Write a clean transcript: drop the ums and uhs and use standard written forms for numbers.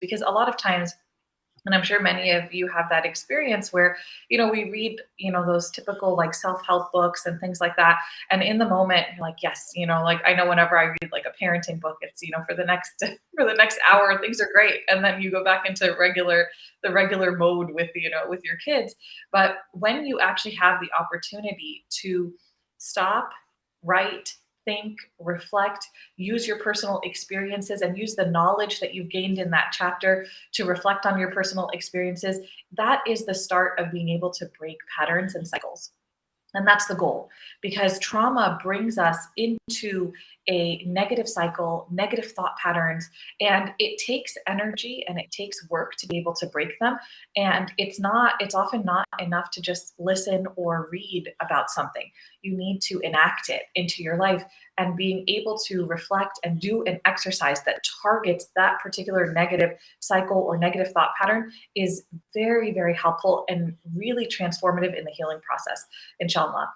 Because a lot of times, and I'm sure many of you have that experience where, we read, those typical like self-help books and things like that. And in the moment, you're like, yes, like I know whenever I read like a parenting book, it's, for the next for the next hour, things are great. And then you go back into the regular mode with, with your kids. But when you actually have the opportunity to stop, write, think, reflect, use your personal experiences and use the knowledge that you've gained in that chapter to reflect on your personal experiences, that is the start of being able to break patterns and cycles. And that's the goal, because trauma brings us into a negative cycle, negative thought patterns, and it takes energy and it takes work to be able to break them. And it's often not enough to just listen or read about something. You need to enact it into your life, and being able to reflect and do an exercise that targets that particular negative cycle or negative thought pattern is very, very helpful and really transformative in the healing process, inshallah.